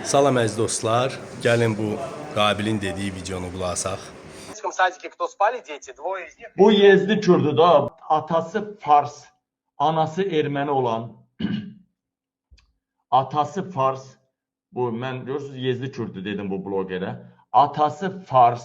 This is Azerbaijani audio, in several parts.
Salam əziz dostlar, gəlin bu Qabilin dediyi videonu qulaq asaq. В детском садике кто spали дети, двое из них. Bu Yezdi Kürdü da, atası Fars, anası Erməni olan, atası Fars, bu mən görürsünüz Yezdi Kürdü dedim bu blogerə. Atası Fars,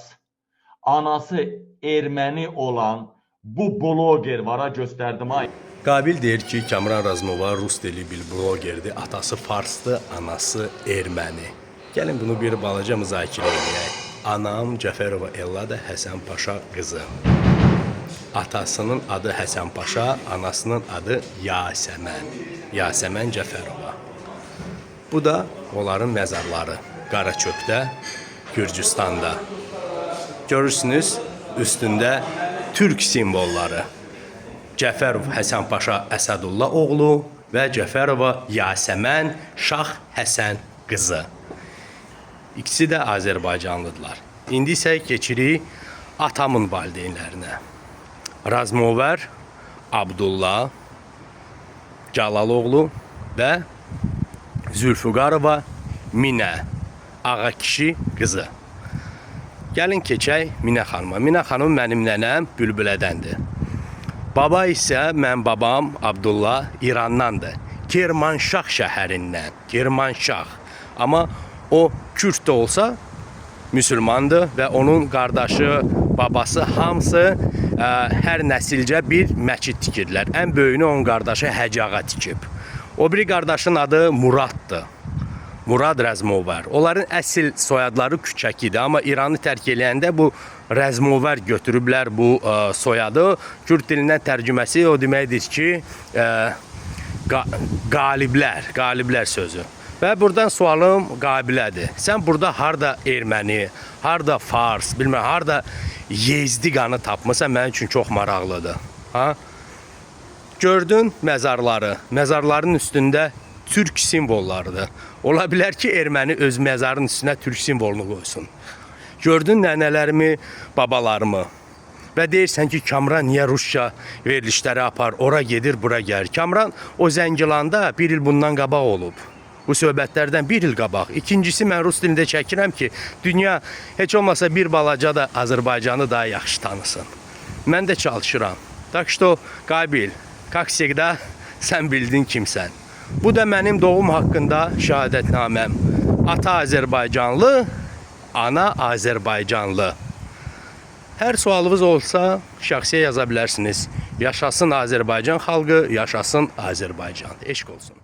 anası Erməni olan bu bloger vara göstərdim ay. Qabil deyir ki, Kamran Razmova rus dili bir blogerdir, atası Farsdır, anası Erməni. Gəlin bunu bir balaca müzakirə edək. Anam Cəfərova Ella da Həsən Paşa qızı. Atasının adı Həsən Paşa, anasının adı Yasəmən. Yasəmən Cəfərova. Bu da onların məzarları. Qaraçöpdə, Gürcüstanda. Görürsünüz, üstündə Türk simvolları. Cəfərov Həsən Paşa Əsədullah oğlu və Cəfərova Yasəmən Şah Həsən qızı. İkisi də Azərbaycanlıdırlar. İndi isə keçirik atamın valideynlərinə. Razmover Abdullah Calaloğlu və Zülfüqarova Minə ağa kişi qızı. Gəlin keçək Minə xanıma. Minə xanım mənim nənəm Bülbülədəndir. Baba isə mən babam Abdullah İrandandır. Kermanşah şəhərindən. Kermanşah. Amma o Kürd də olsa müsəlmandır və onun qardaşı, babası hamısı hər nəsilcə bir məscid tikirlər. Ən böyüyünü onun qardaşı Həcağa tikib. O biri qardaşın adı Muraddır. Murad Razmover. Onların əsl soyadları Küçək idi, amma İranı tərk eləyəndə bu Razmover götürüblər bu soyadı. Kürd dilindən tərcüməsi o deməkdir ki, qaliblər sözü. Və buradan sualım Qabilədir. Sən burada harda Erməni, harda Fars, bilməm, harda Yezdi qanı tapmısan, mənim üçün çox maraqlıdır. Ha? Gördün məzarları. Məzarların üstündə Türk simvollarıdır. Ola bilər ki, Erməni öz məzarın üstünə Türk simvolunu qoysun. Gördün nənələrimi, babalarımı. Və deyirsən ki, Kamran niyə Rusça verilişləri apar, ora gedir, bura gəlir. Kamran o Zəngilanda bir il bundan qabaq olub. Bu söhbətlərdən bir il qabaq. İkincisi, mən rus dilində çəkirəm ki, dünya heç olmasa bir balaca da Azərbaycanı daha yaxşı tanısın. Mən də çalışıram. Tak что, Qabil, как всегда, sən bildin kimsən. Bu da mənim doğum haqqında şəhadətnaməm. Ata Azərbaycanlı, ana Azərbaycanlı. Hər sualınız olsa şəxsiyə yaza bilərsiniz. Yaşasın Azərbaycan xalqı, yaşasın Azərbaycan. Eşq olsun.